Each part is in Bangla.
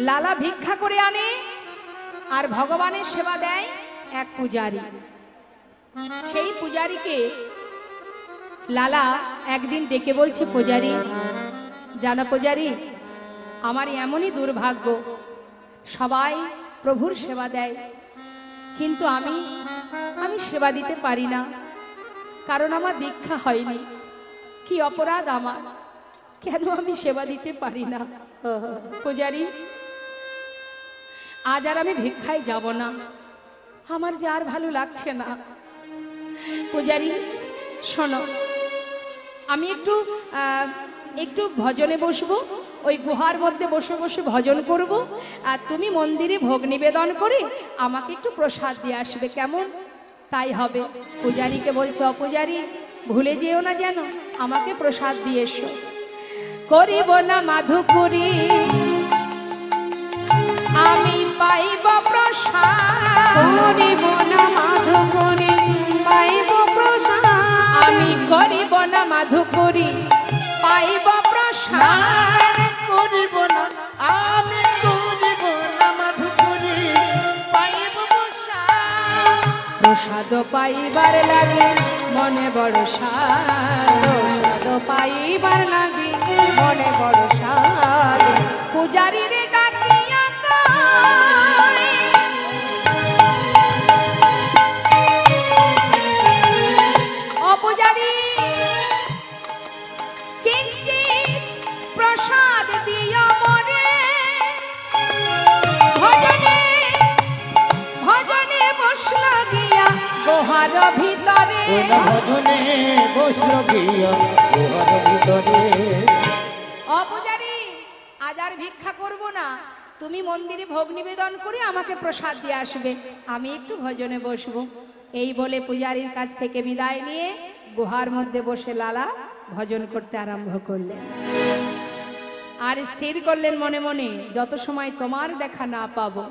লালা ভিক্ষা করে আনে আর ভগবানের সেবা দেয় এক পূজারী। সেই পূজারীকে লালা একদিন ডেকে বলছে, পূজারী জানো পূজারী, আমার এমনই দুর্ভাগ্য, সবাই প্রভুর সেবা দেয় কিন্তু আমি সেবা দিতে পারি না, কারণ আমার দীক্ষা হয়নি। কি অপরাধ আমার, কেন আমি সেবা দিতে পারি না? পূজারী আজ আর আমি ভিক্ষায় যাব না, আমার যে আর ভালো লাগছে না। পূজারী শোনো, আমি একটু ভজনে বসবো, ওই গুহার মধ্যে বসে বসে ভজন করব, আর তুমি মন্দিরে ভোগ নিবেদন করে আমাকে একটু প্রসাদ দিয়ে আসবে, কেমন? তাই হবে। পূজারীকে বলছে, অপূজারী ভুলে যেও না যেন আমাকে প্রসাদ দিয়ে এসো। করিব না মাধুপুরী আমি পাইব প্রসাদ, করিব না মাধুপুরী পাইব প্রসাদ, আমি করিব না মাধুপুরী পাইব প্রসাদ, করিব না আমি করিব না মাধুপুরী পাইব প্রসাদ, প্রসাদ পাইবার লাগে মনে বড় সাদ, প্রসাদ পাইবার লাগে মনে বড় সাদ। পূজারী রে ডাকিয়া কয়, ও পূজারী কিঞ্চিৎ প্রসাদ দিও মনে, ভজনে ভজনে বসল গিয়া গুহার ভিতরে, ভজনে বসল গিয়া গুহার ভিতরে। অপূজারী আজ আর ভিক্ষা করব না, তুমি মন্দিরে ভোগ নিবেদন করে আমাকে প্রসাদ দিয়ে আসবে, আমি একটু ভজনে বসবো। এই বলে পূজারীর কাছ থেকে বিদায় নিয়ে গুহার মধ্যে বসে লালা ভজন করতে আরম্ভ করলেন। আর স্থির করলেন মনে মনে, যত সময় তোমার দেখা না পাবো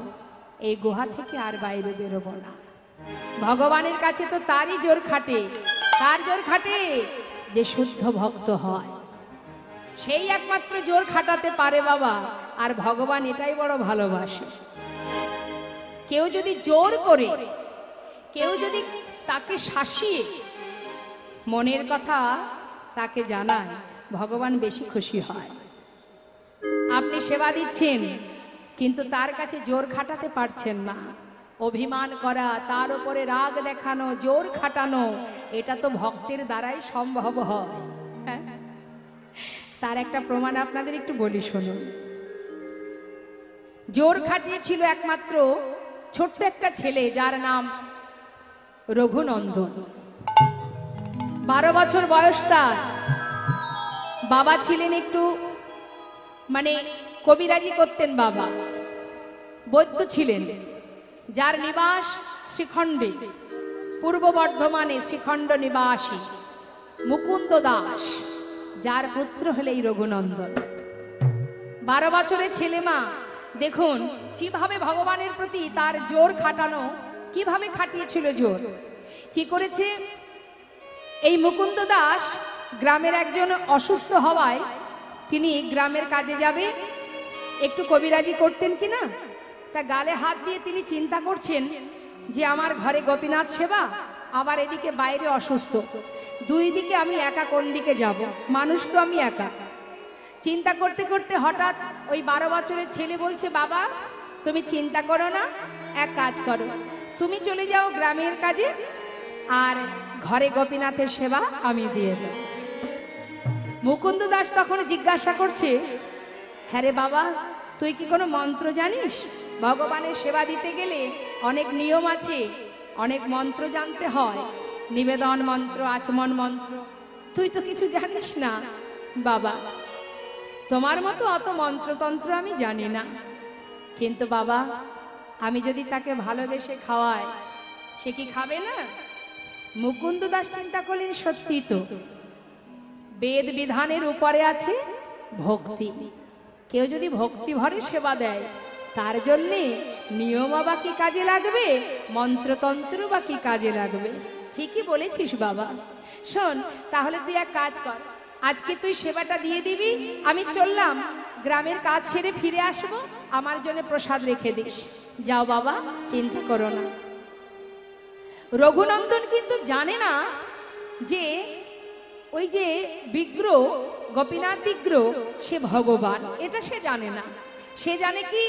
এই গুহা থেকে আর বাইরে বেরোবো না। ভগবানের কাছে তো তারই জোর খাটে, কার জোর খাটে? যে শুদ্ধ ভক্ত হয়, সেই একমাত্র জোর খাটাতে পারে বাবা। আর ভগবান এটাই বড় ভালোবাসে। কেউ যদি জোর করে, কেউ যদি তাকে শাসিয়ে মনের কথা তাকে জানায়, ভগবান বেশি খুশি হয়। আপনি সেবা দিচ্ছেন কিন্তু তার কাছে জোর খাটাতে পারছেন না, অভিমান করা, তার উপরে রাগ দেখানো, জোর খাটানো, এটা তো ভক্তের দ্বারাই সম্ভব হয়। হ্যাঁ, তার একটা প্রমাণ আপনাদের একটু বলি শুনুন। জোর খাটিয়েছিল একমাত্র ছোট্ট একটা ছেলে, যার নাম রঘুনন্দন। 12 বছর বয়স তার। বাবা ছিলেন একটু কবিরাজি করতেন বাবা, বৈদ্য ছিলেন, যার নিবাস শ্রীখণ্ডে, পূর্ব বর্ধমানে শ্রীখণ্ড নিবাসী মুকুন্দ দাস, যার পুত্র হলে এই রঘুনন্দন। 12 বছরের ছেলে মা, দেখুন কিভাবে ভগবানের প্রতি তার জোর খাটানো, কিভাবে খাটিয়েছিল জোর। কি করেছে, এই মুকুন্দ দাস গ্রামের একজন অসুস্থ হওয়ায় তিনি গ্রামের কাজে যাবে, একটু কবিরাজি করতেন কিনা, তা গালে হাত দিয়ে তিনি চিন্তা করছেন যে আমার ঘরে গোপীনাথ সেবা, আবার এদিকে বাইরে অসুস্থ, দুই দিকে আমি একা কোন দিকে যাব, মানুষ তো আমি একা। চিন্তা করতে করতে হঠাৎ ওই 12 বছরের ছেলে বলছে, বাবা তুমি চিন্তা করো না, এক কাজ করো, তুমি চলে যাও গ্রামের কাজে, আর ঘরে গোপীনাথের সেবা আমি দিয়ে দেব। মুকুন্দ দাস তখন জিজ্ঞাসা করছে, হ্যাঁ রে বাবা, তুই কি কোনো মন্ত্র জানিস? ভগবানের সেবা দিতে গেলে অনেক নিয়ম আছে, অনেক মন্ত্র জানতে হয়, নিবেদন মন্ত্র, আচমন মন্ত্র, তুই তো কিছু জানিস না। বাবা তোমার মতো অত মন্ত্রতন্ত্র আমি জানি না, কিন্তু বাবা আমি যদি তাকে ভালোবেসে খাওয়াই, সে কি খাবে না? মুকুন্দ দাস চিন্তা করলেন, সত্যি তো, বেদ বিধানের উপরে আছে ভক্তি, কেউ যদি ভক্তি ভরে সেবা দেয়, তার জন্যে নিয়ম বা কি কাজে লাগবে, মন্ত্রতন্ত্র বা কি কাজে লাগবে। ঠিকই বলেছিস বাবা। শোন তাহলে তুই এক কাজ কর, আজকে তুই সেবাটা দিয়ে দিবি, আমি চললাম গ্রামের কাজ ছেড়ে ফিরে আসবো, আমার জন্য প্রসাদ রেখে দিস। যাও বাবা, চিন্তা করো না। রঘুনন্দন কিন্তু জানে না যে ওই যে বিগ্রহ, গোপীনাথ বিগ্রহ, সে ভগবান, এটা সে জানে না। সে জানে কি,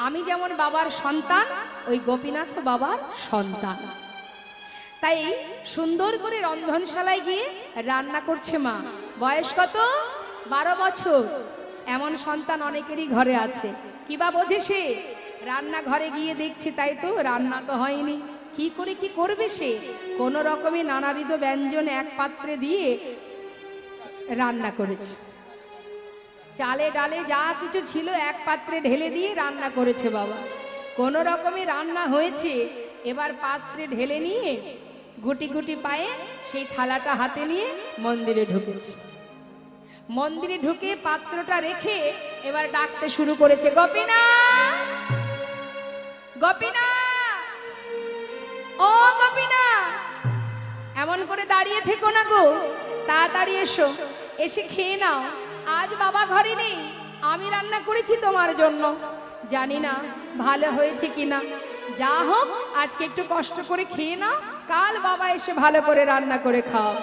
আমি যেমন বাবার সন্তান, ওই গোপীনাথ বাবার সন্তান। তাই সুন্দর করে রন্ধনশালায় গিয়ে রান্না করছে মা। বয়স কত? 12 বছর। এমন সন্তান অনেকেরই ঘরে আছে। কি বা বোঝে সে? রান্নাঘরে গিয়ে দেখছে, তাই তো রান্না তো হয়নি, কি করে কি করবে সে? কোন রকমে নানাবিধ ব্যঞ্জন এক পাত্রে দিয়ে রান্না করেছে। চালে ডালে যা কিছু ছিল এক পাত্রে ঢেলে দিয়ে রান্না করেছে বাবা। কোন রকমে রান্না হয়েছে। এবার পাত্রে ঢেলে নিয়ে গুটি গুটি পায়ে সেই থালাটা হাতে নিয়ে মন্দিরে ঢুকেছে। মন্দিরে ঢুকে পাত্রটা রেখে এবার ডাকতে শুরু করেছে, গোপীনাথ, গোপীনাথ, ও গোপীনাথ, এমন করে দাঁড়িয়ে থেকো না গো, তাড়াতাড়ি এসো, এসে খেয়ে নাও। আজ বাবা ঘরে নেই, আমি রান্না করেছি তোমার জন্য। জানি না ভালো হয়েছে কিনা, যা হোক আজকে একটু কষ্ট করে খেয়ে নাও, কাল বাবা এসে ভালো করে রান্না করে খাও।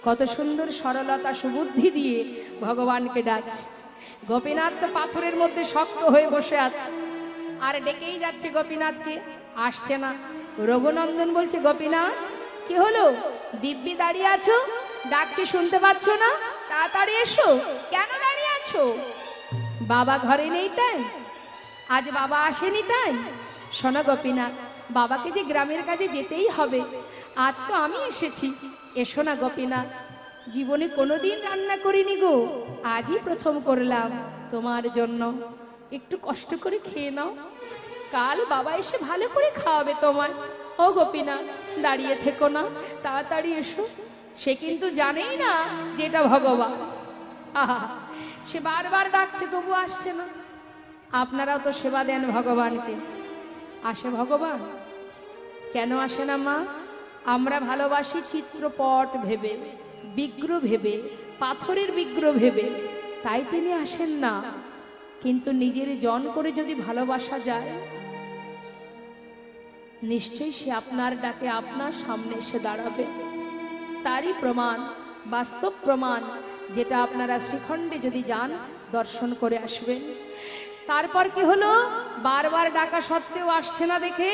কত সুন্দর সরলতা সুবুদ্ধি দিয়ে ভগবানকে ডাকছে। গোপীনাথ তো পাথরের মধ্যে শক্ত হয়ে বসে আছে, আর ডেকেই যাচ্ছে গোপীনাথকে, আসছে না। রঘুনন্দন বলছে, গোপীনাথ কি হলো? দিব্যি দাঁড়িয়ে আছো, ডাকছি শুনতে পাচ্ছ না? তাড়াতাড়ি এসো। কেন দাঁড়িয়ে আছো? বাবা ঘরে নেই তাই? আজ বাবা আসেনি তাই? শোনো গোপীনাথ, বাবাকে যে গ্রামের কাজে যেতেই হবে, আজ তো আমি এসেছি। এসো না গোপীনাথ, জীবনে কোনোদিন রান্না করিনি গো, আজই প্রথম করলাম তোমার জন্য, একটু কষ্ট করে খেয়ে নাও, কাল বাবা এসে ভালো করে খাওয়াবে তোমায়। ও গোপীনাথ, দাঁড়িয়ে থেকো না, তাড়াতাড়ি এসো। সে কিন্তু জানেই না যে এটা ভগবান। আহা, সে বারবার ডাকছে তবু আসছে না। আপনারাও তো সেবা দেন ভগবানকে, আসে ভগবান? কেন আসে না মা? আমরা ভালোবাসি চিত্রপট ভেবে, বিগ্রহ ভেবে, পাথরের বিগ্রহ ভেবে, তাই তিনি আসেন না। কিন্তু নিজের জন করে যদি ভালোবাসা যায়, নিশ্চয়ই সে আপনার ডাকে আপনার সামনে এসে দাঁড়াবে। তারই প্রমাণ, বাস্তব প্রমাণ, যেটা আপনারা শ্রীখণ্ডে যদি যান দর্শন করে আসবেন। তারপর কি হলো? বারবার ডাকা সত্ত্বেও আসছে না দেখে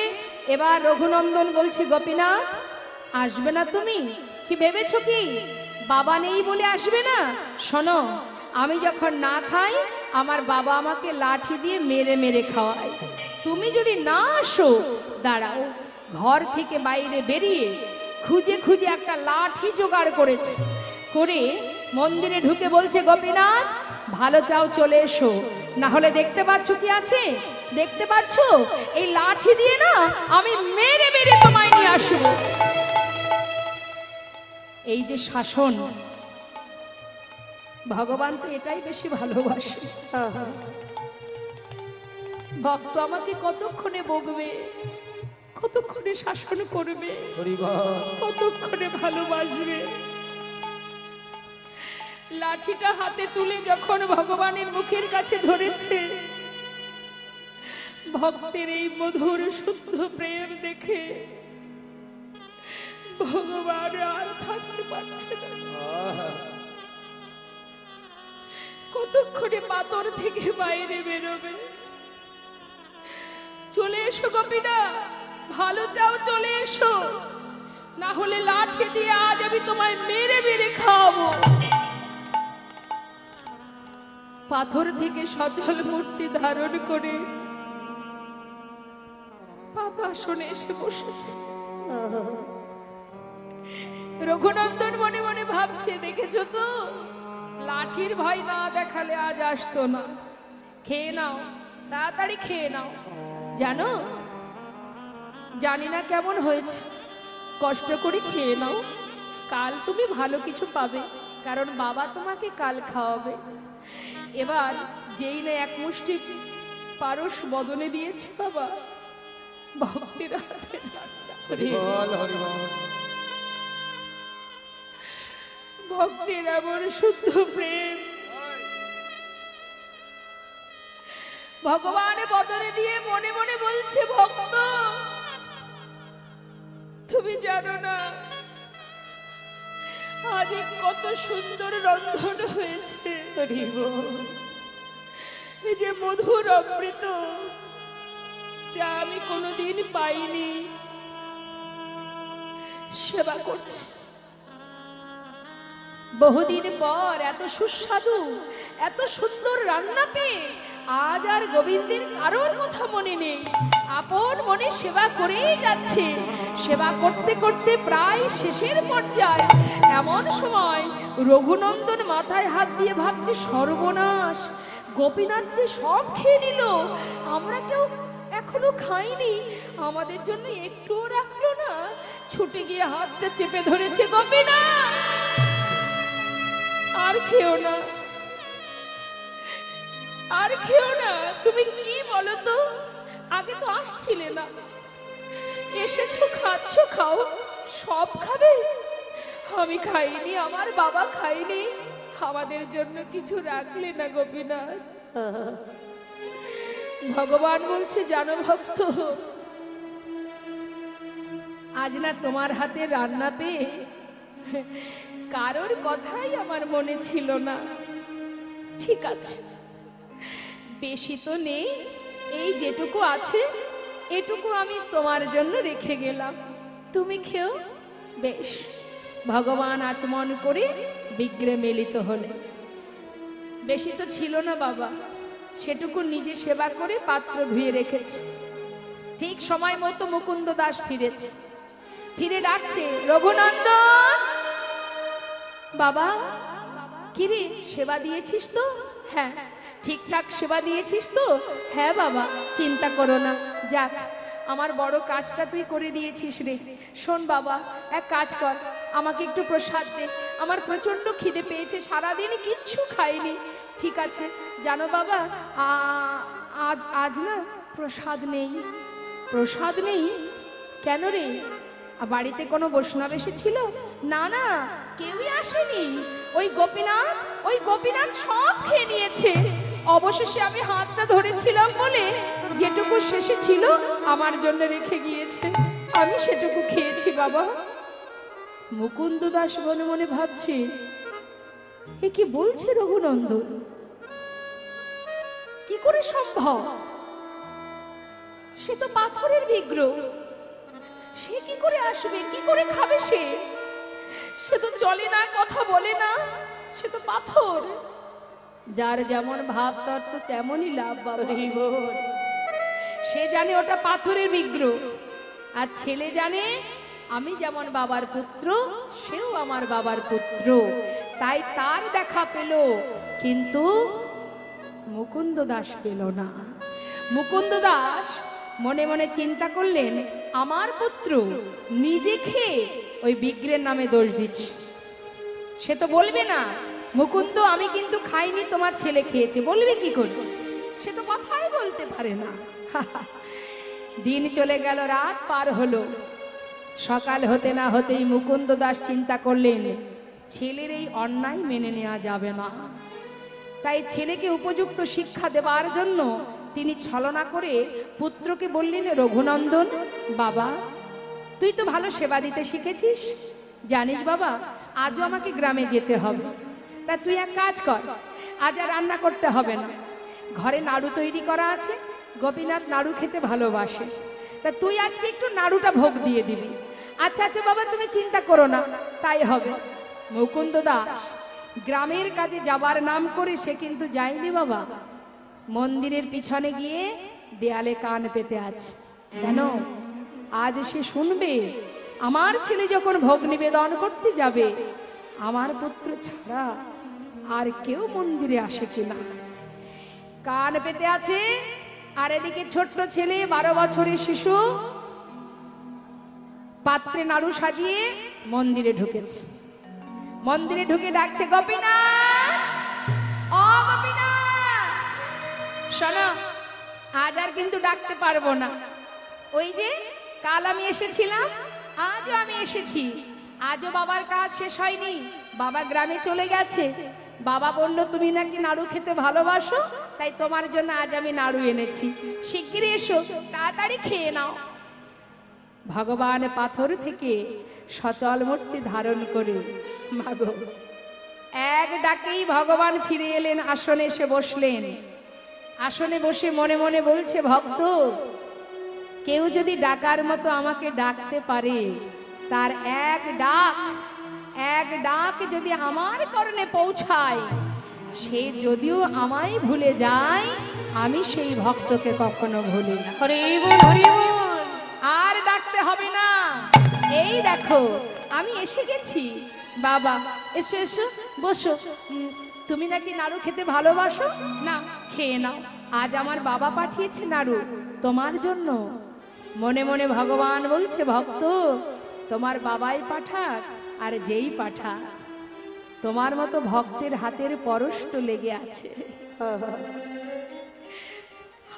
এবার রঘুনন্দন বলছে, গোপীনাথ আসবে না তুমি? কি ভেবেছো কি বাবা নেই বলে আসবে না? শোনো, আমি যখন না খাই আমার বাবা আমাকে লাঠি দিয়ে মেরে মেরে খাওয়ায়। তুমি যদি না আসো, দাঁড়াও, ঘর থেকে বাইরে বেরিয়ে খুঁজে খুঁজে একটা লাঠি জোগাড় করেছে, করে মন্দিরে ঢুকে বলছে, গোপীনাথ ভালো চাও চলে এসো, না হলে দেখতে পাচ্ছ কি আছে? দেখতে পাচ্ছ এই লাঠি দিয়ে না আমি মেরে মেরে তোমায় নিয়ে আসবো। এই যে শাসন, ভগবান তো এটাই বেশি ভালোবাসে। ভক্ত আমাকে কতক্ষণে বকবে, কতক্ষণে শাসন করবে, কতক্ষণে ভালোবাসবে। লাঠিটা হাতে তুলে যখন ভগবানের মুখের কাছে ধরেছে, ভক্তের এই মধুর শুদ্ধ প্রেম দেখে ভগবান আর থাকতে পারছে না। কতক্ষণে পাথর থেকে বাইরে বেরোবে। চলে এসো গোপীনাথ, ভালো চাও চলে এসো, না হলে লাঠি দিয়ে আজ আমি তোমায় মেরে মেরে খাওয়াবো। পাথর থেকে সচল মূর্তি ধারণ করে পাতাসনে এসে বসেছে। রঘুনন্দন মনে মনে ভাবছে, দেখেছো তো, লাঠির ভয় না দেখালে আজ আসতো না। খেয়ে নাও, তাড়াতাড়ি খেয়ে নাও। জানো, জানি না কেমন হয়েছে, কষ্ট করে খেয়ে নাও, কাল তুমি ভালো কিছু পাবে, কারণ বাবা তোমাকে কাল খাওয়াবে। এবার যেই না এক মুষ্টি পারস বদনে দিয়েছে বাবা, ভক্তির হাতে ভক্তির এমন শুদ্ধ প্রেম ভগবান বদনে দিয়ে মনে মনে বলছে, ভক্ত তুমি জানো না আজ কত সুন্দর রন্ধন হয়েছে, এই যে মধুর অমৃত যা আমি কোনোদিন পাইনি, সেবা করছি। বহুদিন পর এত সুস্বাদু এত সুন্দর রান্না পেয়ে আজ আর গোবিন্দের কারোর কথা মনে নেই, আপন মনে সেবা করেই যাচ্ছে। সেবা করতে করতে প্রায় শেষের পর্যায়ে এমন সময় রঘুনন্দন মাথায় হাত দিয়ে ভাবছে, সর্বনাশ, গোপীনাথ যে সব খেয়ে নিল, আমরা কেউ এখনো খাইনি, আমাদের জন্য একটুও রাখলো না। ছুটে গিয়ে হাতটা চেপে ধরেছে, গোপীনাথ আর খেও না, আর খেও না। তুমি কি বলো তো, আগে তো আসছিলে না, এসেছো খাচ্ছ, খাও, সব খাবে। আমি খাইনি, আমার বাবা খাইনি, আমাদের জন্য কিছু রাখলে না গোপীনাথ। ভগবান বলছে, জানো ভক্ত, আজ না তোমার হাতে রান্না পেয়ে কারোর কথাই আমার মনে ছিল না। ঠিক আছে, বেশি তো নেই, এই যেটুকু আছে এটুকু আমি তোমার জন্য রেখে গেলাম, তুমি খেও। বেশ। ভগবান আচমন করে বিগ্রে মিলিত হলে। বেশি তো ছিল না বাবা, সেটুকু নিজে সেবা করে পাত্র ধুয়ে রেখেছে। ঠিক সময় মতো মুকুন্দ দাস ফিরেছে, ফিরে ডাকছে, রঘুনন্দন। বাবা, কিরে সেবা দিয়েছিস তো? হ্যাঁ। ঠিকঠাক সেবা দিয়েছিস তো? হ্যাঁ বাবা, চিন্তা করো না, যাক আমার বড় কাজটা তুই করে দিয়েছিস রে। শোন বাবা, এক কাজ কর, আমাকে একটু প্রসাদ দে, আমার প্রচন্ড খিদে পেয়েছে, সারাদিন কিচ্ছু খাইনি। ঠিক আছে, জানো বাবা, আজ না প্রসাদ নেই। প্রসাদ নেই কেন রে? বাড়িতে কোনো বৈষ্ণব এসেছিল? না না, কেউই আসেনি। ওই গোপীনাথ সব খেয়ে নিয়েছে। অবশেষে আমি হাতটা ধরেছিলাম বলে যেটুকু শেষে ছিল আমার জন্য রেখে গিয়েছে, আমি সেটুকু খেয়েছি বাবা। মুকুন্দ দাস মনে মনে ভাবছে, এ কি বলছে রঘুনন্দন, কি করে সম্ভব? সে তো পাথরের বিগ্রহ, সে কি করে আসবে, কি করে খাবে? সে তো চলে না, কথা বলে না, সে তো পাথর। যার যেমন ভাব তার তো তেমনই লাভ বাবা। সে জানে ওটা পাথরের বিগ্রহ, আর ছেলে জানে আমি যেমন বাবার পুত্র, সেও আমার বাবার পুত্র, তাই তার দেখা পেল, কিন্তু মুকুন্দ দাস পেল না। মুকুন্দ দাস মনে মনে চিন্তা করলেন, আমার পুত্র নিজে খেয়ে ওই বিগ্রহের নামে দোষ দিচ্ছে। সে তো বলবে না, মুকুন্দ আমি কিন্তু খাইনি, তোমার ছেলে খেয়েছে, বলবে কি করে? সে তো কথাই বলতে পারে না। দিন চলে গেল, রাত পার হলো, সকাল হতে না হতেই মুকুন্দ দাস চিন্তা করলেন, ছেলের এই অন্যায় মেনে নেওয়া যাবে না। তাই ছেলেকে উপযুক্ত শিক্ষা দেবার জন্য তিনি ছলনা করে পুত্রকে বললেন, রঘুনন্দন বাবা, তুই তো ভালো সেবা দিতে শিখেছিস, জানিস বাবা আজও আমাকে গ্রামে যেতে হবে, তা তুই এক কাজ কর, আজ আর রান্না করতে হবে না, ঘরে নাড়ু তৈরি করা আছে, গোপীনাথ নাড়ু খেতে ভালোবাসে, তা তুই আজকে একটু নাড়ুটা ভোগ দিয়ে দিবি। আচ্ছা আচ্ছা বাবা, তুমি চিন্তা করো না, তাই হবে। মুকুন্দ দাস গ্রামের কাজে যাবার নাম করে সে কিন্তু যায়নি বাবা, মন্দিরের পিছনে গিয়ে দেয়ালে কান পেতে আছে। কেন? আজ সে শুনবে আমার ছেলে যখন ভোগ নিবেদন করতে যাবে, আমার পুত্র ছাড়া আর কেউ মন্দিরে আসে কিনা। কান পেতে আছে, আর এদিকে ছোট্ট ছেলে 12 বছরের শিশু পাত্রে নাড়ু সাজিয়ে মন্দিরে ঢুকেছে। মন্দিরে ঢুকে ডাকছে, গোপীনাথ, ও গোপীনাথ, শোনো, আজ আর কিন্তু ডাকতে পারবো না। ওই যে কাল আমি এসেছিলাম, আজও আমি এসেছি, আজও বাবার কাজ শেষ হয়নি, বাবা গ্রামে চলে গেছে, বাবা বলল তুমি নাকি নাড়ু খেতে ভালোবাসো, তাই তোমার জন্য আজ আমি নাড়ু এনেছি, শিগগিরই এসো, তাড়াতাড়ি খেয়ে নাও। ভগবান পাথর থেকে সচল মূর্তি ধারণ করে মাগো এক ডাকেই ভগবান ফিরে এলেন, আসনে এসে বসলেন। আসনে বসে মনে মনে বলছে, ভক্ত কেউ যদি ডাকার মতো আমাকে ডাকতে পারে, তার এক ডাক যদি আমার কর্ণে পৌঁছায়, সে যদিও আমায় ভুলে যায়, আমি সেই ভক্তকে কখনো ভুলি না। হরি বল, হরি বল। আর ডাকতে হবে না, এই দেখো আমি এসে গেছি। বাবা এসো এসো বসো। তুমি নাকি নাড়ু খেতে ভালোবাসো, না খেয়ে নাও, আজ আমার বাবা পাঠিয়েছে নাড়ু তোমার জন্য। মনে মনে ভগবান বলছে, ভক্ত তোমার বাবাই পাঠাক আর যেই পাঠাক, তোমার মতো ভক্তের হাতের পরশ তো লেগে আছে,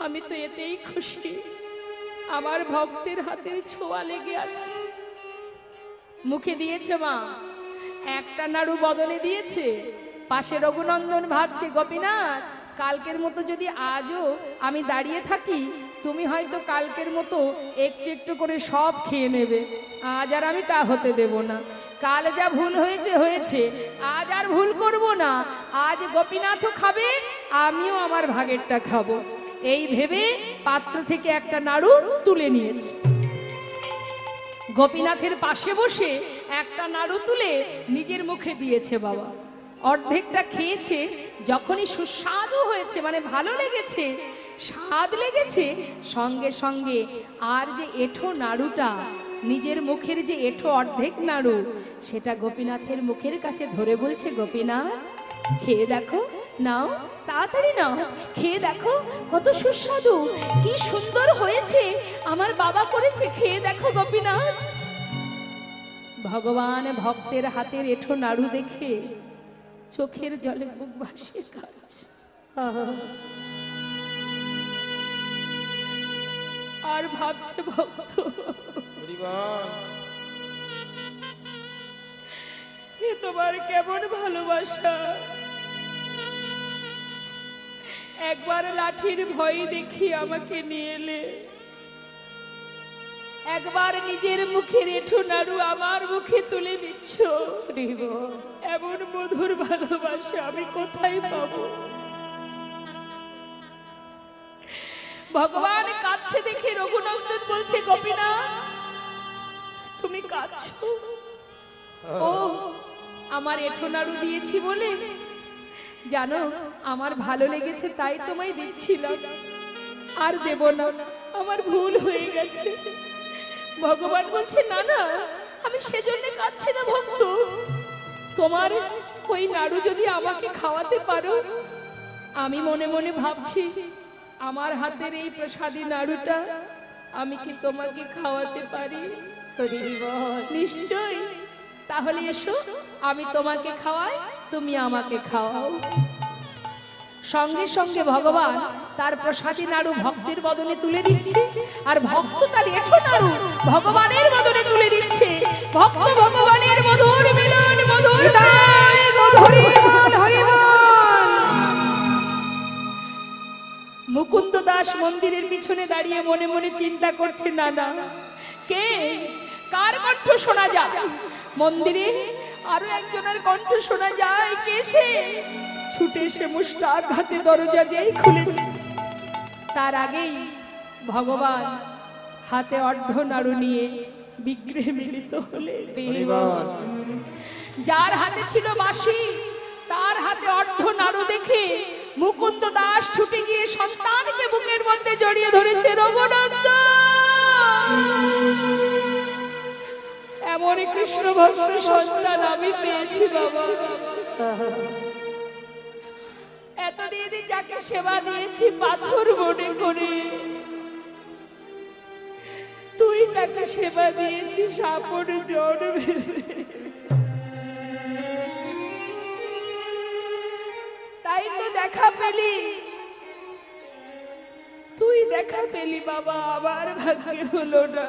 আমি তো এতেই খুশি, আমার ভক্তের হাতের ছোঁয়া লেগে আছে। মুখে দিয়েছে মা, একটা নাড়ু বদলে দিয়েছে। পাশে রঘুনন্দন ভাবছে, গোপীনাথ কালকের মতো যদি আজও আমি দাঁড়িয়ে থাকি, তুমি হয়তো কালকের মতো একটু একটু করে সব খেয়ে নেবে, আজ আর আমি তা হতে দেব না। কাল যা ভুল হয়েছে হয়েছে, আজ আর ভুল করব না। আজ গোপীনাথও খাবে, আমিও আমার ভাগেরটা খাবো। এই ভেবে পাত্র থেকে একটা নাড়ু তুলে নিয়েছে, গোপীনাথের পাশে বসে একটা নাড়ু তুলে নিজের মুখে দিয়েছে। বাবা অর্ধেকটা খেয়েছে, যখনই সুস্বাদু হয়েছে, মানে ভালো লেগেছে, স্বাদ লেগেছে, সঙ্গে সঙ্গে আর যে এঁঠো নাড়ুটা, নিজের মুখের যে এঁঠো অর্ধেক নাড়ু, সেটা গোপীনাথের মুখের কাছে ধরে বলছে, গোপীনাথ খেয়ে দেখো, নাও তাড়াতাড়ি নাও, খেয়ে দেখো কত সুস্বাদু, কি সুন্দর হয়েছে, আমার বাবা করেছে, খেয়ে দেখো গোপীনাথ। ভগবান ভক্তের হাতের এঁঠো নাড়ু দেখে চোখের জলে বুক ভাসিয়ে কাঁদছে, আর ভাবছে, ভক্ত এ তোমার কেমন ভালোবাসা, একবার লাঠির ভয় দেখি আমাকে নিয়ে এলে, একবার নিজের মুখের এঁঠো নাড়ু আমার মুখে তুলে দিচ্ছ, এমন মধুর ভালোবাসা আমি কোথায় পাবো। ভগবান কাঁদছে দেখে রঘুনন্দন বলছে, গোপীনাথ তুমি কাঁদছো, ও আমার এঁঠো নাড়ু দিয়েছি বলে, জানো আমার ভালো লেগেছে তাই তোমায় দিচ্ছিলাম, আর দেব না, আমার ভুল হয়ে গেছে। ভগবান বলছে, না না আমি সেজন্য কাঁদছি না ভক্ত, তোমার ওই নাড়ু যদি আমাকে খাওয়াতে পারো, আমি মনে মনে ভাবছি আমার হাতের এই প্রসাদী নাড়ুটা আমি কি তোমাকে খাওয়াতে পারি? নিশ্চয়, তাহলে এসো আমি তোমাকে খাওয়াই, তুমি আমাকে খাওয়াও। সঙ্গে সঙ্গে ভগবান তার প্রসাদী নাড়ু ভক্তের বদনে তুলে দিচ্ছে, আর ভক্ত তার এঁঠো নাড়ু ভগবানের বদনে তুলে দিচ্ছে। ভক্ত ভগবানের মধুর মিলন, মধুর মুকুন্দ দাস মন্দিরের পিছনে দাঁড়িয়ে মনে মনে চিন্তা করছে, না না কে কার কণ্ঠ শোনা যায়, মন্দিরে আরো একজনের কণ্ঠ শোনা যায়, কে সে? ছুটে এসে মুষ্টাক হাতে দরজা যেই খুলেছে, তার আগেই ভগবান হাতে অর্ধ নাড়ু নিয়ে বিগ্রহে মিলিত হলেন। যার হাতে ছিল বাঁশি, তার হাতে অর্ধ নাড়ু দেখে মুকুন্দ দাস ছুটে গিয়ে সন্তানকে বুকের মধ্যে জড়িয়ে ধরেছে। রঘুনন্দন, এমন কৃষ্ণ ভক্ত সন্তান আমি পেয়েছি বাবা, এতদিন যাকে সেবা দিয়েছি পাথর মনে করে, তুই তাকে সেবা দিয়েছিস আপন জন ভেবে, তাই তো দেখা পেলি, তুই দেখা পেলি বাবা, আমার ভাগ্যে হলো না।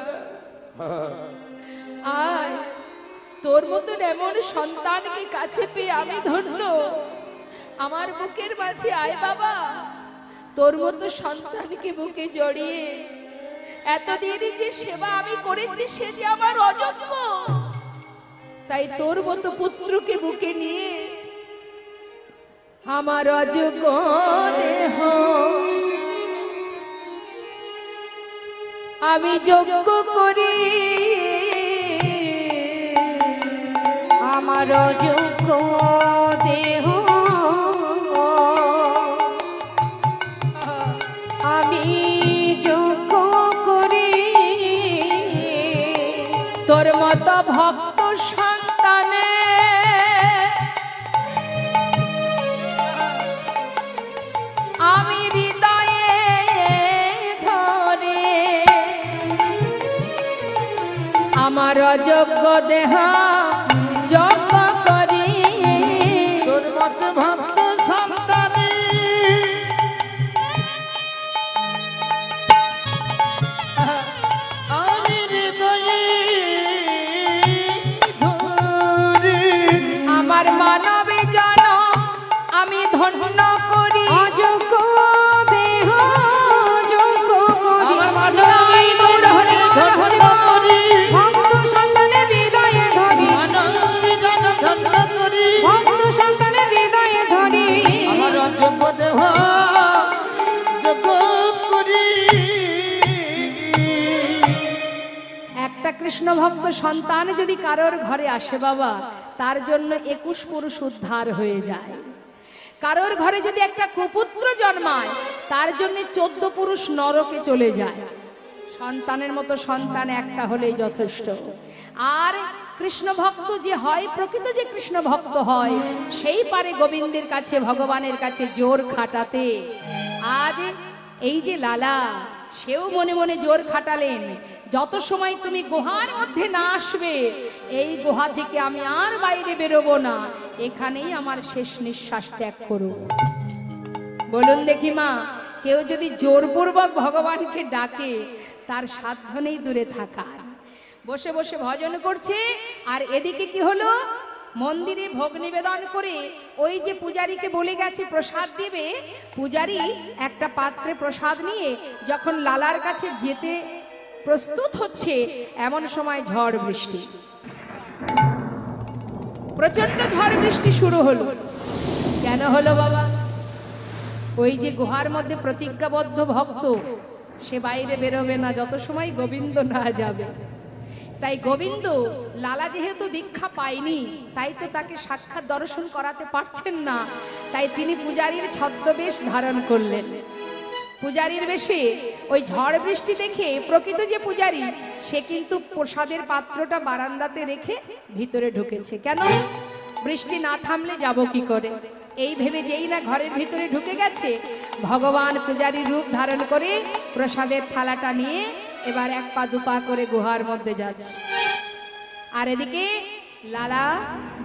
আয় তোর মতন এমন সন্তানকে কাছে পেয়ে আমি ধন্য, আমার বুকের মাঝে আয় বাবা, তোর মতো সন্তানকে বুকে জড়িয়ে এতদিন যে সেবা আমি করেছি সে যে আমার অযোগ্য, তাই তোর মতো পুত্রকে বুকে নিয়ে আমার অযোগ্য দেহ আমি যোগ্য করি, আমার যোগ্য দেহ আমি যোগ্য করি, তোর মতো ভক্ত সন্তানে আমি হৃদয়ে ধরে আমার অযোগ্য দেহ যোগ্য করি, তোর মত ভক্ত সন্তানে আমি হৃদয়ে ধরে আমার মানবী জনম আমি ধন্য করি, অযোগ্য দেহ যোগ্য করি, আমার মানবী ধন্য করি, ভক্ত সন্তানের হৃদয়ে ধরি, মানবী জন ধন্য করি, ভক্ত সন্তানের হৃদয়ে ধরি, আমার অযোগ্য দেহ যোগ্য করি। একটা কৃষ্ণ ভক্ত সন্তান যদি কারোর ঘরে আসে বাবা, তার জন্য 21 পুরুষ উদ্ধার হয়ে যায়। কারোর ঘরে যদি একটা কুপুত্র জন্মায় তার জন্য 14 পুরুষ নরকে চলে যায়। সন্তানের মতো সন্তান একটা হলেই যথেষ্ট। আর কৃষ্ণ ভক্ত যে হয়, প্রকৃত যে কৃষ্ণ ভক্ত হয়, সেই পারে গোবিন্দের কাছে ভগবানের কাছে জোর খাটাতে। আজ এই যে লালা, সেও মনে মনে জোর খাটালেন, যত সময় তুমি গুহার মধ্যে না আসবে এই গুহা থেকে আমি আর বাইরে বেরোবো না, এখানেই আমার শেষ নিঃশ্বাস ত্যাগ করব। বলুন দেখি মা, কেউ যদি জোরপূর্বক ভগবানকে ডাকে তার সাধ্য নেই দূরে থাকার। বসে বসে ভজন করছে, আর এদিকে কি হলো, মন্দিরে ভোগ নিবেদন করে ওই যে পূজারীকে বলে গেছে প্রসাদ দেবে, পূজারী একটা পাত্রে প্রসাদ নিয়ে যখন লালার কাছে যেতে প্রস্তুত হচ্ছে, এমন সময় ঝড় বৃষ্টি, প্রচন্ড ঝড় বৃষ্টি শুরু হলো। কেন হলো বাবা? ওই যে গুহার মধ্যে প্রতিজ্ঞাবদ্ধ ভক্ত, সে বাইরে বেরোবে না যত সময় গোবিন্দ না যাবে। তাই গোবিন্দ, লালা যেহেতু দীক্ষা পায়নি, তাই তো তাকে সাক্ষাৎ দর্শন করাতে পারছেন না, তাই তিনি পূজারীর ছদ্মবেশ ধারণ করলেন। পূজারীর বেশে ওই ঝড় বৃষ্টি দেখে প্রকৃত যে পূজারী, সে কিন্তু প্রসাদের পাত্রটা বারান্দাতে রেখে ভিতরে ঢুকেছে। কেন? বৃষ্টি না থামলে যাব কি করে, এই ভেবে যেই না ঘরের ভিতরে ঢুকে গেছে, ভগবান পূজারীর রূপ ধারণ করে প্রসাদের থালাটা নিয়ে এবার 1 পা 2 পা করে গুহার মধ্যে যাচ্ছে। আর এদিকে লালা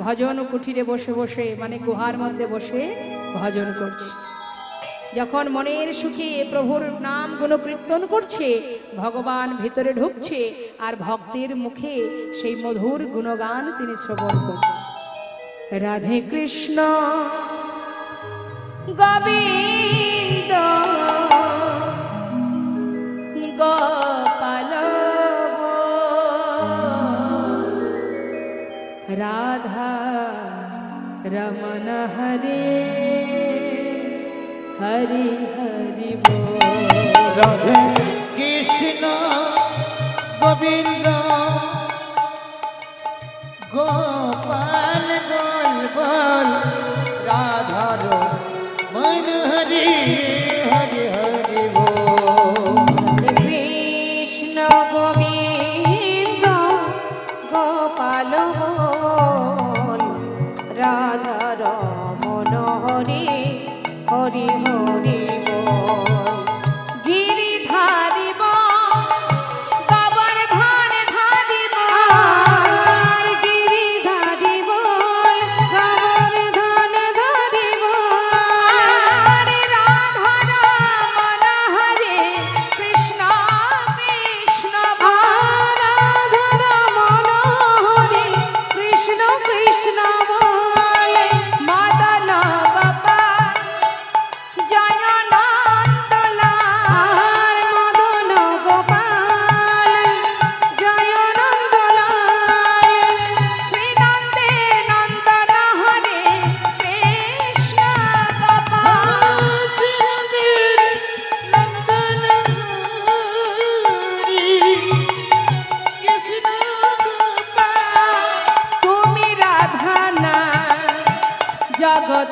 ভজন কুঠিরে বসে বসে, মানে গুহার মধ্যে বসে ভজন করছে। যখন মনের সুখে প্রভুর নাম গুণকীর্তন করছে, ভগবান ভিতরে ঢুকছে আর ভক্তের মুখে সেই মধুর গুণগান তিনি শ্রবণ করছে। রাধে কৃষ্ণ গোবিন্দ গোপাল রাধা রমণ হরে হরি হরি বল। রাধে কৃষ্ণ গোবিন্দ গোপাল বল বল, রাধার মন হরি হরি হরি বল। কৃষ্ণ গোবিন্দ গোপাল বল, রাধা রমণ হরি হরি হরি বল। গিরিধারি বল, গোবর্ধন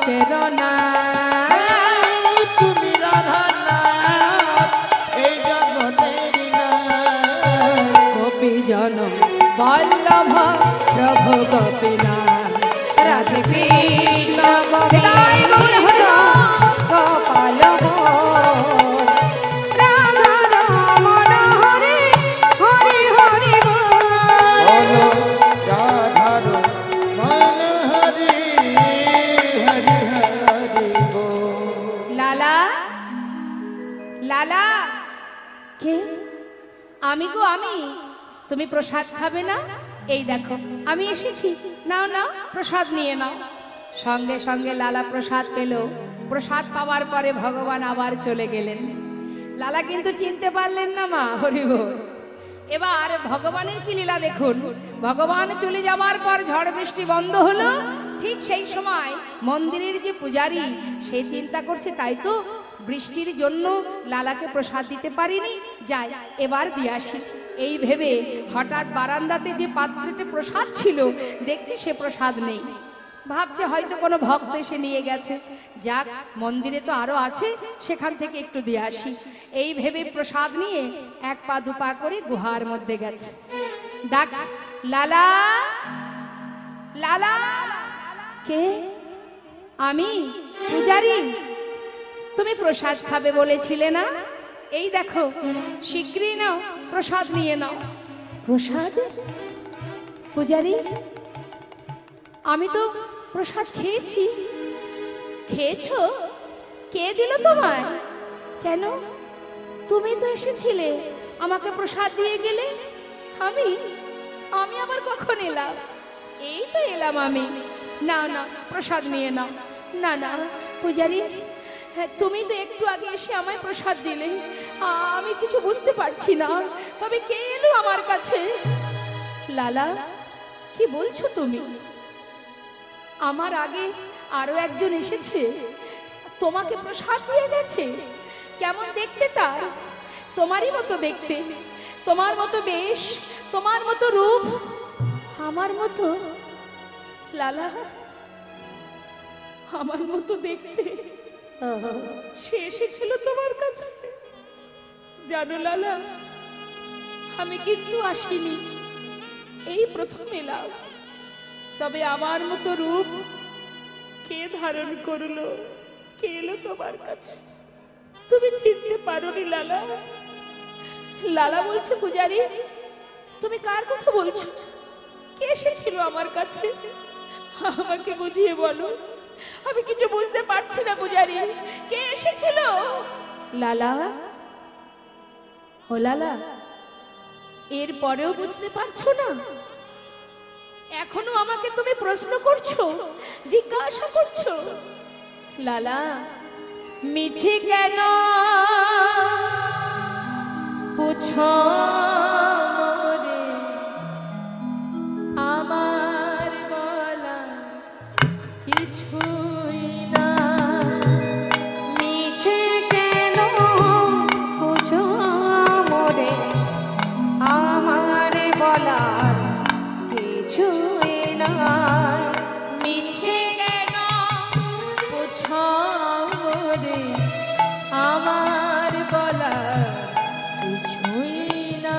জগতের না তুমি রাধা নাথ এই জগতের নাথ গোপী জন বল্লভ প্রভু গোপীনাথ রাধে কৃষ্ণ গোবিন্দ গোপাল বল রাধা রমন হরি হরি হরি বল বলো রাধার মন হরি হরি হরি বল। লালা লালা কে আমি গো আমি তুমি প্রসাদ খাবে না এই দেখো আমি এসেছি নাও নাও প্রসাদ নিয়ে নাও সঙ্গে সঙ্গে লালা প্রসাদ পেল প্রসাদ পাওয়ার পরে ভগবান আবার চলে গেলেন লালা কিন্তু চিনতে পারলেন না মা হরি বল এবার ভগবানের কি লীলা দেখুন ভগবান চলে যাওয়ার পর ঝড় বৃষ্টি বন্ধ হলো ঠিক সেই সময় মন্দিরের যে পূজারী সে চিন্তা করছে তাই তো বৃষ্টির জন্য লালাকে প্রসাদ দিতে পারিনি যাই এবার দিয়ে আসি এই ভেবে হঠাৎ বারান্দাতে যে পাত্রতে প্রসাদ ছিল দেখছি সে প্রসাদ নেই ভাবছে হয়তো কোনো ভক্ত এসে নিয়ে গেছে যাক মন্দিরে তো আরো আছে সেখান থেকে একটু দিয়ে আসি এই ভেবে প্রসাদ নিয়ে এক পা দু পা করে গুহার মধ্যে গেছে ডাক লালা লালা কে আমি পূজারি তুমি প্রসাদ খাবে বলেছিলে না এই দেখো শীঘ্রই নাও প্রসাদ নিয়ে নাও প্রসাদ পূজারি আমি তো প্রসাদ খেয়েছি খেয়েছো কে দিল তোমায় কেন তুমি তো এসেছিলে আমাকে প্রসাদ দিয়ে গেলে আমি আমি আবার কখন এলাম এই তো এলাম আমি না না প্রসাদ নিয়ে নাও না না পূজারি হ্যাঁ তুমি তো একটু আগে এসে আমায় প্রসাদ দিলে আমি কিছু বুঝতে পারছি না তবে কে এলো আমার কাছে লালা কি বলছো তুমি আমার আগে আরো একজন এসেছে তোমাকে প্রসাদ দিয়ে গেছে কেমন দেখতে তার তোমারই মতো দেখতে তোমার মতো বেশ তোমার মতো রূপ আমার মতো লালা আমার মতো দেখতে সে এসেছিল তোমার কাছে জানো লালা আমি কিন্তু আসিনি এই প্রথম এলাম তবে আমার মতো রূপ কে ধারণ করলো কে এলো তোমার কাছে তুমি চিনতে পারোনি লালা লালা বলছে পূজারি তুমি কার কথা বলছো কে এসেছিল আমার কাছে আমাকে বুঝিয়ে বলো আমি কিছু বুঝতে পারছি না পূজারি কে এসেছিল লালা ও লালা এর পরেও বুঝতে পারছো না এখনো আমাকে তুমি প্রশ্ন করছো জিজ্ঞাসা করছো লালা মিছে কেন পুছো রে আমার বলা কিছুই না মিছে কেন বুঝো মোরে আমার বলার কিছুই নাই মিছে কেন পুছো রে আমার বলা কিছুই না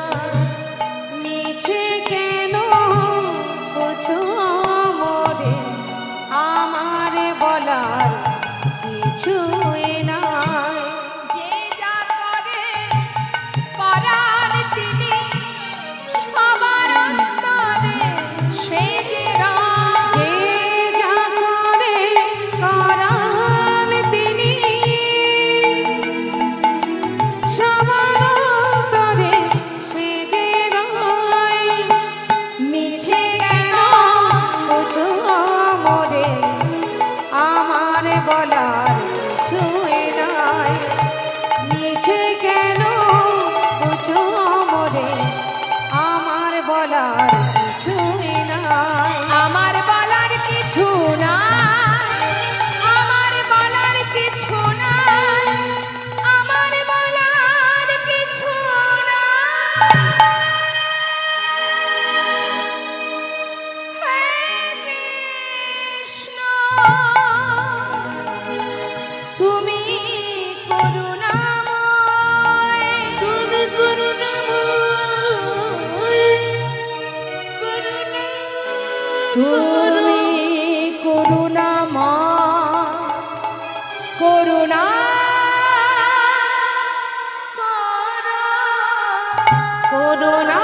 করুণা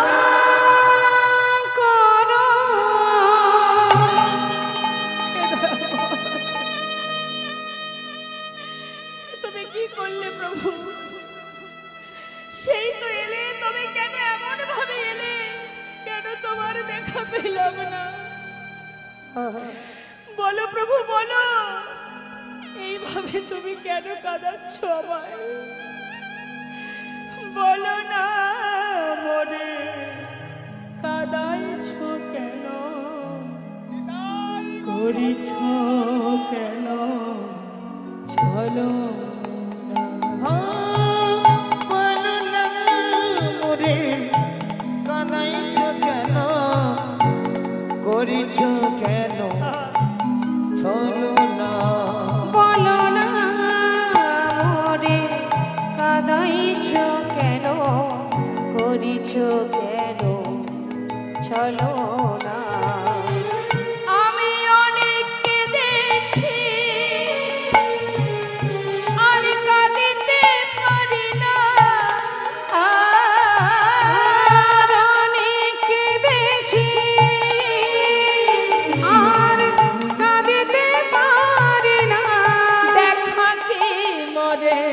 করো। তুমি কি করলে প্রভু? সেই তো এলে, তবে কেন এমন ভাবে এলে? কেন তোমার দেখা পেলাম না? বলো প্রভু বলো, এইভাবে তুমি কেন কাঁদাচ্ছ আমায়? বলো না মরে কাঁদাইছ কেন? করিছ কেন চলো না? বলো না মোরে কাঁদাইছ কেন, করিছ কেন চলো না? বলো না মোরে কাঁদাইছ কেন, করিছ কেন চলো না? আমি অনেক কেঁদেছি আর কাঁদিতে পারি না। আর অনেক কেঁদেছি আর কাঁদিতে পারি না। দেখা কি মরে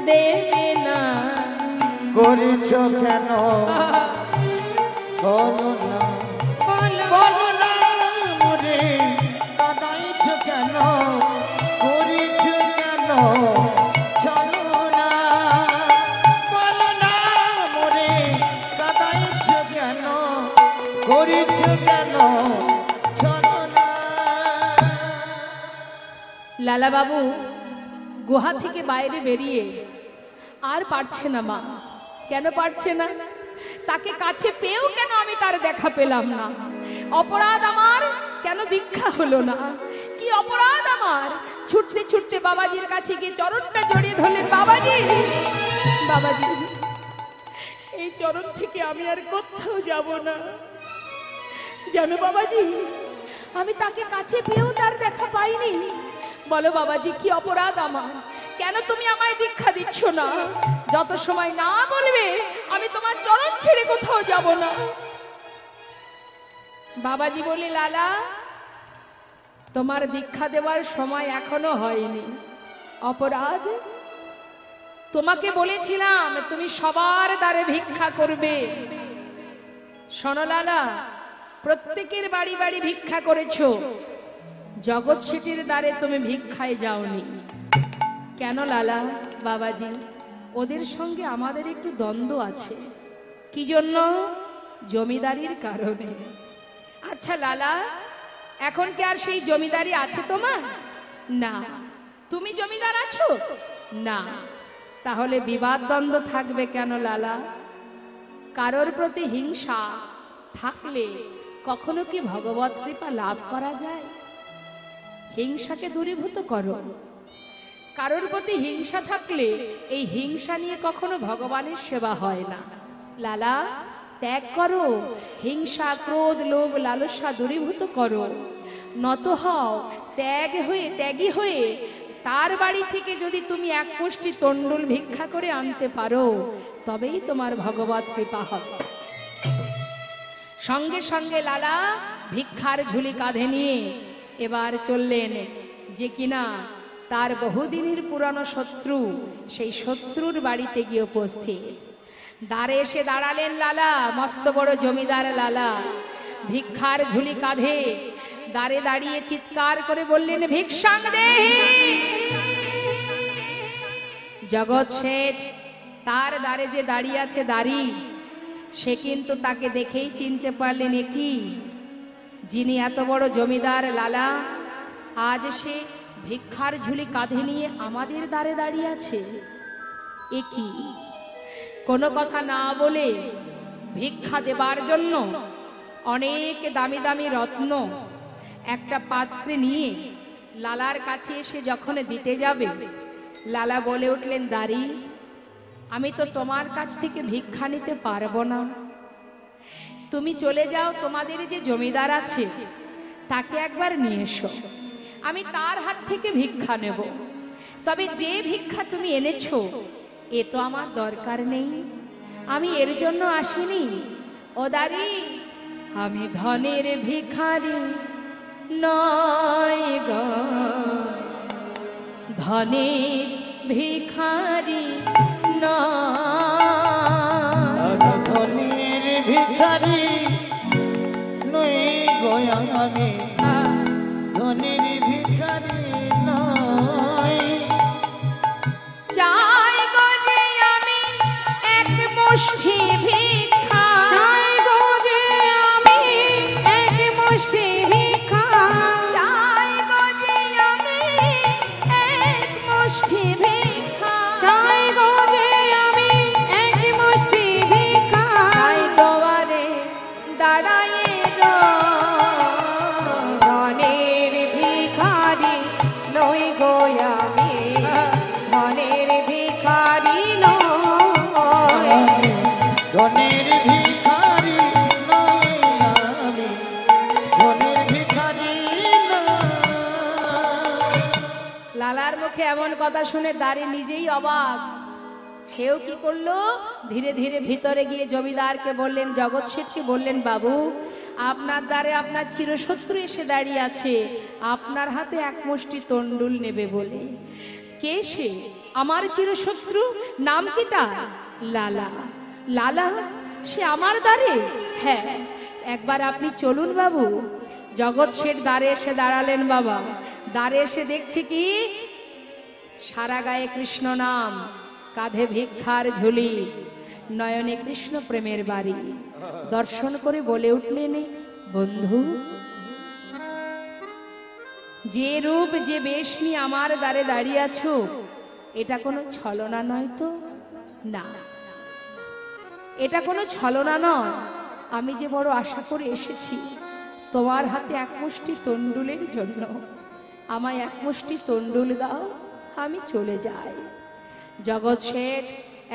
দেবে না? করিছ কেন চলো না? বলো না মোরে কাঁদাইছ কেন, করিছ কেন চলো না? বলো না মোরে কাঁদাইছ কেন, করিছ কেন চলো না? লালা বাবু গুহা থেকে বাইরে বেরিয়ে আর পারছে না মা। কেন পারছে না? তাকে কাছে পেয়েও কেন আমি তার দেখা পেলাম না? অপরাধ আমার, কেন দীক্ষা হলো না? কি অপরাধ আমার? ছুটতে ছুটতে বাবাজির কাছে গিয়ে চরণটা জড়িয়ে ধরলেন। বাবাজি, বাবাজি, এই চরণ থেকে আমি আর কোথাও যাব না। জানো বাবাজি, আমি তাকে কাছে পেয়েও তার দেখা পাইনি। বলো বাবাজি, কি অপরাধ আমার? কেন তুমি আমায় দীক্ষা দিচ্ছ না? যত সময় না বলবে আমি তোমার চরণ ছেড়ে কোথাও যাব না। বাবাজি বলি, লালা, তোমার দীক্ষা দেওয়ার সময় এখনো হয়নি। অপরাধ, তোমাকে বলেছিলাম তুমি সবার দ্বারে ভিক্ষা করবে। শোনো লালা, প্রত্যেকের বাড়ি বাড়ি ভিক্ষা করেছো, জগৎ শেঠের দ্বারে তুমি ভিক্ষায় যাওনি কেন লালা? বাবাজি, ওদের সঙ্গে আমাদের একটু দ্বন্দ্ব আছে। কি জন্য? জমিদারির কারণে। আচ্ছা লালা, এখন কি আর সেই জমিদারি আছে তোমার? না। তুমি জমিদার আছো? না। তাহলে বিবাদ দ্বন্দ্ব থাকবে কেন লালা? কারোর প্রতি হিংসা থাকলে কখনো কি ভগবত কৃপা লাভ করা যায়? হিংসাকে দূরীভূত করো। কারোর প্রতি হিংসা থাকলে এই হিংসা নিয়ে কখনো ভগবানের সেবা হয় না। লালা, ত্যাগ করো। হিংসা, ক্রোধ, লোভ, লালসা দূরীভূত করো। নত হও, ত্যাগী হয়ে তার বাড়ি থেকে যদি তুমি এক মুষ্টি তণ্ডুল ভিক্ষা করে আনতে পারো, তবেই তোমার ভগবত কৃপা হবে। সঙ্গে সঙ্গে লালা ভিক্ষার ঝুলি কাঁধে নিয়ে এবার চললেন যে কিনা তার বহুদিনের পুরানো শত্রু, সেই শত্রুর বাড়িতে গিয়ে উপস্থিত। দ্বারে এসে দাঁড়ালেন লালা, মস্ত বড় জমিদার লালা, ভিক্ষার ঝুলি কাঁধে দ্বারে দাঁড়িয়ে চিৎকার করে বললেন, ভিক্ষাং দেহি। জগৎ শেঠ তার দ্বারে যে দাঁড়িয়ে আছে দাঁড়ি, সে কিন্তু তাকে দেখেই চিনতে পারলেন, কি যিনি এত বড় জমিদার লালা, আজ সে ভিক্ষার ঝুলি কাঁধে নিয়ে আমাদের দ্বারে দাঁড়িয়ে আছে। এ কি? কোনো কথা না বলে ভিক্ষা দেবার জন্য অনেক দামি দামি রত্ন একটা পাত্রে নিয়ে লালার কাছে এসে যখন দিতে যাবে, লালা বলে উঠলেন, দাঁড়ি, আমি তো তোমার কাছ থেকে ভিক্ষা নিতে পারবো না। তুমি চলে যাও, তোমাদের যে জমিদার আছে তাকে একবার নিয়ে এসো, আমি তার হাত থেকে ভিক্ষা নেব। তবে যে ভিক্ষা তুমি এনেছো এ তো আমার দরকার নেই। আমি এর জন্য আসিনি। ও দারি, আমি ধনের ভিখারি নয় গো, ধনের ভিখারি নয়। ধনের ভিখারি নই গো আমি, ধনের ভিখারি নয়। চাই গো যে আমি এক মুষ্টি ভিক্ষা, চাই গো যে আমি এক মুষ্টি ভিক্ষা, চাই গো যে আমি এক মুষ্টি ভিক্ষা, চাই গো যে আমি এক মুষ্টি ভিক্ষা। তাই দুয়ারে দাঁড়ায়ে রো, ধনের ভিখারি নই গো আমি, ধনের ভিখারি নয়। ধনের ভিখারি নই আমি, ধনের ভিখারি নয়। লালার মুখে এমন কথা শুনে দাঁড়িয়ে নিজেই অবাক। সেও কি করলো, ধীরে ধীরে ভিতরে গিয়ে জমিদারকে বললেন, জগৎ শেঠকে বললেন, বাবু আপনার দ্বারে আপনার চিরশত্রু এসে দাঁড়িয়ে আছে, আপনার হাতে এক মুষ্টি তন্ডুল নেবে বলে। কে সে? আমার চিরশত্রু। নাম কি তার? লালা। লালা? সে আমার দ্বারে? হ্যাঁ, একবার আপনি চলুন বাবু। জগৎ শেঠ দ্বারে এসে দাঁড়ালেন। বাবা দ্বারে এসে দেখছে কি, সারা গায়ে কৃষ্ণ নাম, কাঁধে ভিক্ষার ঝুলি, নয়নে কৃষ্ণ প্রেমের বাড়ি। দর্শন করে বলে উঠলেন, বন্ধু, যে রূপ যে বেশ নিয়ে আমার দ্বারে দাঁড়িয়ে আছো, এটা কোনো ছলনা নয় তো? না, এটা কোনো ছলনা নয়। আমি যে বড় আশা করে এসেছি তোমার হাতে এক মুষ্টি তন্ডুলের জন্য। আমায় এক মুষ্টি তন্ডুল দাও, আমি চলে যাই। জগৎ শেঠ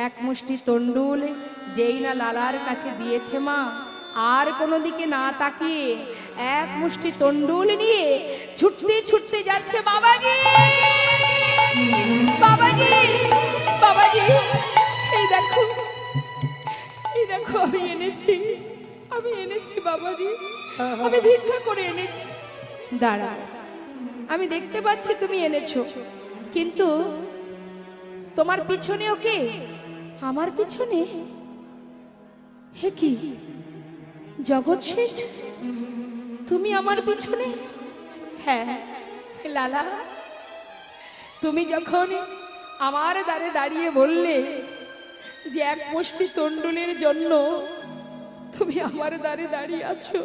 এক মুষ্টি তন্ডুল যেই না লালার কাছে দিয়েছে মা, আর কোনো দিকে না তাকিয়ে এক মুষ্টি তন্ডুল নিয়ে ছুটতে ছুটতে যাচ্ছে। বাবাজি, বাবাজি, বাবাজি, এই দেখো, এই দেখো, আমি এনেছি, আমি এনেছি বাবাজি, আমি ভিক্ষা করে এনেছি। দাঁড়া, আমি দেখতে পাচ্ছি তুমি এনেছো, কিন্তু তোমার পিছনেও কে? আমার পিছনে? হে কি, জগৎ শেঠ, তুমি আমার পিছনে? হ্যাঁ লালা, তুমি যখন আমার দ্বারে দাঁড়িয়ে বললে যে এক মুষ্টি তন্ডুলের জন্য তুমি আমার দ্বারে দাঁড়িয়ে আছো,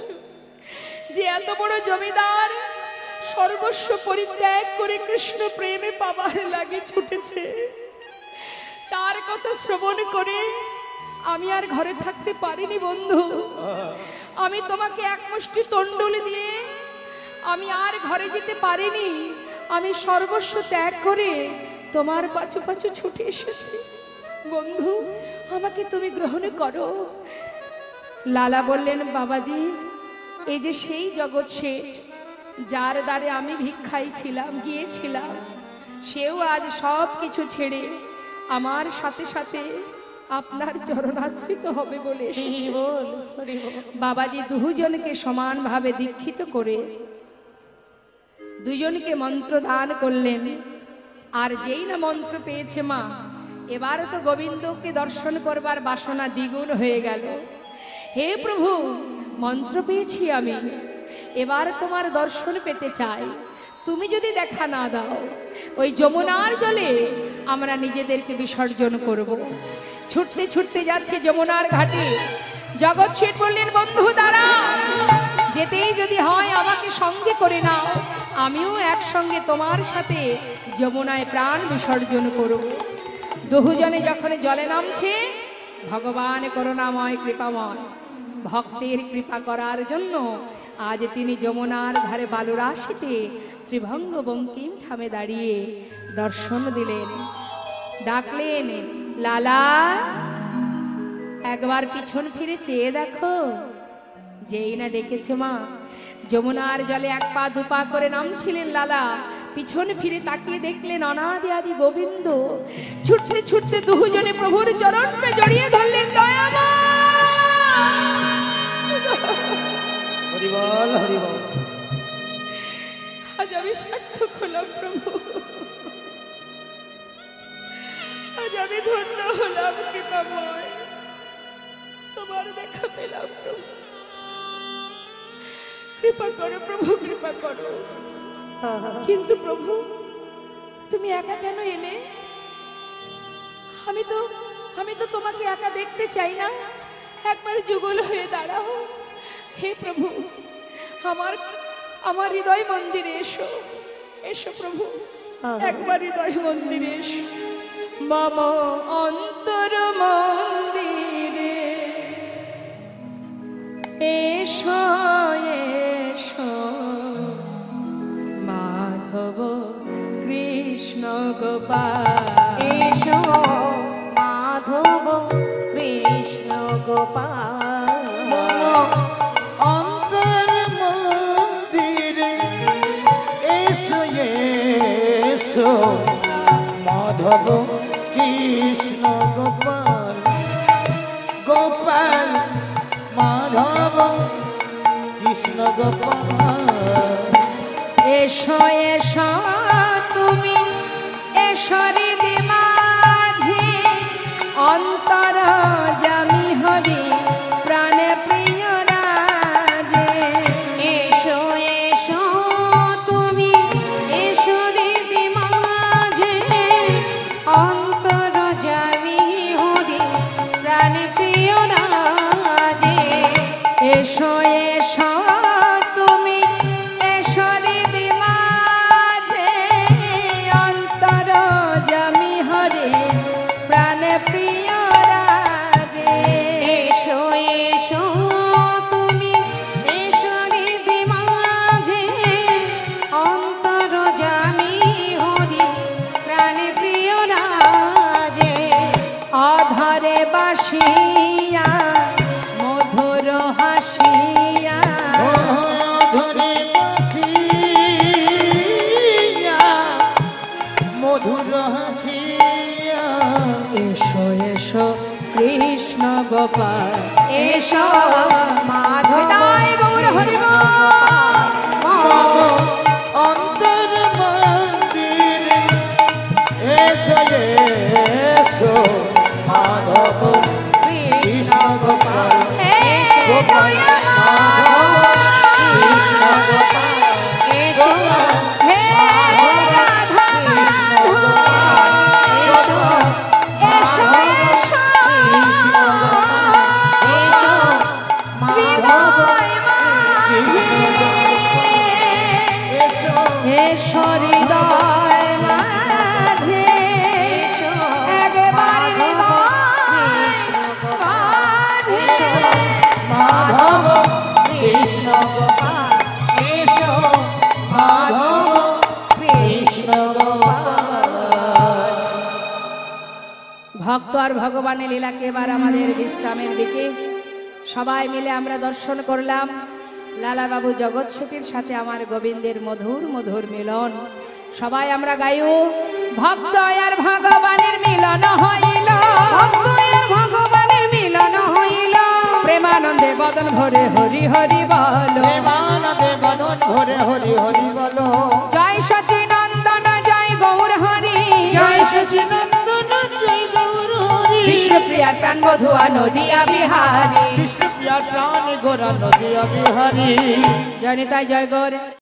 যে এত বড় জমিদার সর্বস্ব পরিত্যাগ করে কৃষ্ণ প্রেমে পাবার লাগে ছুটেছে, তার কথা শ্রবণ করে আমি আর ঘরে থাকতে পারিনি বন্ধু। আমি তোমাকে এক মুষ্টি তন্ডুল দিয়ে আমি আর ঘরে যেতে পারিনি। আমি সর্বস্ব ত্যাগ করে তোমার পাছু পাছু ছুটে এসেছি। বন্ধু, আমাকে তুমি গ্রহণ করো। লালা বললেন, বাবাজি, এই যে সেই জগৎ শেঠ যার দ্বারে আমি ভিক্ষাই ছিলাম, গিয়েছিলাম, সেও আজ সব কিছু ছেড়ে আমার সাথে সাথে আপনার চরণাশ্রিত হবে বলে এসেছে। বাবাজি দুজনকে সমানভাবে দীক্ষিত করে দুজনকে মন্ত্র দান করলেন। আর যেই না মন্ত্র পেয়েছে মা, এবার তো গোবিন্দকে দর্শন করবার বাসনা দ্বিগুণ হয়ে গেল। হে প্রভু, মন্ত্র পেয়েছি আমি, এবার তোমার দর্শন পেতে চাই। তুমি যদি দেখা না দাও, ওই যমুনার জলে আমরা নিজেদেরকে বিসর্জন করব। ছুটতে ছুটতে যাচ্ছে যমুনার ঘাটে। জগৎ শেঠ বললেন, বন্ধু দাঁড়া, যেতেই যদি হয় আমাকে সঙ্গে করে নাও, আমিও একসঙ্গে তোমার সাথে যমুনায় প্রাণ বিসর্জন করব। দুজনে যখন জলে নামছে, ভগবান করুণাময় কৃপাময়, ভক্তের কৃপা করার জন্য আজ তিনি যমুনার ধারে বালুরাশিতে ত্রিভঙ্গ বঙ্কিম ঠামে দাঁড়িয়ে দর্শন দিলেন। ডাকলেন, লালা, একবার পিছন ফিরে চেয়ে দেখো। যেই না ডেকেছে মা, যমুনার জলে এক পা দুপা করে নামছিলেন লালা, পিছন ফিরে তাকিয়ে দেখলেন অনাদি আদি গোবিন্দ ছুটতে ছুটতে দুজনে প্রভুর চরণকে জড়িয়ে ধরলেন। হরিবল হরিবল। আজ আমি সার্থক হলাম প্রভু, আজ আমি ধন্য হলাম কৃপাময়, তোমার দেখা পেলাম প্রভু। কৃপা করো প্রভু, কৃপা করো। কিন্তু প্রভু তুমি একা কেন এলে? আমি তো তোমাকে একা দেখতে চাই না, একবার যুগল হয়ে দাঁড়াও। হে প্রভু, আমার হৃদয় মন্দিরে এসো, এসো প্রভু, একবার হৃদয় মন্দিরে এসো। মম অন্তর মন্দিরে এসো এসো, মাধব কৃষ্ণ গোপাল এসো মাধব কৃষ্ণ গোপাল। অন্তর মন্দিরে এসো এসো, মাধব কৃষ্ণ গোপাল গোপাল, মাধব কৃষ্ণ গোপাল। এসো এসো তুমি এসরি মাঝে, অন্তর জামি হরি প্রাণে প্রিয় রাজে। এসো এসো তুমি এসরে মাঝে, অন্তর যাবি হরি প্রাণ প্রিয় রাজে। এসো এসো তুমি এসরি মাঝে, অন্তর জামি হরি প্রাণে প্রিয় রাজে। এসো এসো তুমি এসরে মাঝে, অন্তর জানি হরি প্রাণ প্রিয় রাজে। অধরে বাসিয়া মধুর হাসিয়া, ধরে বাসিয়া মধুর হাসিয়া। এসো এসো কৃষ্ণ গোপাল, এসো মাধব হৃদয় গৌর হরি বল। অন্তর মন্দিরে এসো এসো, মাধব কৃষ্ণ গোপাল গোপাল, মাধব কৃষ্ণ গোপাল এসো হে রাধা মাধব, এসো এসো এসো এসো মাধব এসো হৃদয় মাঝে, একবার হৃদয় মাঝে। মাধব কৃষ্ণ গোপাল এসো, মাধব কৃষ্ণ গোপাল। ভক্ত আর ভগবানের লীলাকে এবার আমাদের বিশ্রামের দিকে সবাই মিলে আমরা দর্শন করলাম। লালাবাবু জগৎ সেটির সাথে আমার গোবিন্দের মধুর মধুর মিলন। সবাই আমরা গাইও, ভক্ত আর ভগবানের মিলন হইল, ভগবানের মিলন হইল। প্রেমানন্দে বদন ভরে হরি হরি বল। প্রেমানন্দে বদন ভরে হরি হরি বলো। জয় সচিনন্দন জয় গৌর হরি, জয় সচিনন্দন জয় গৌর হরি। বিষ্ণুপ্রিয়ার প্রাণ বধুয়া নদিয়া বিহারী, বিষ্ণু প্রিয়া প্রাণ গোরা নদিয়া বিহারী। জয় নিতাই জয় গৌর।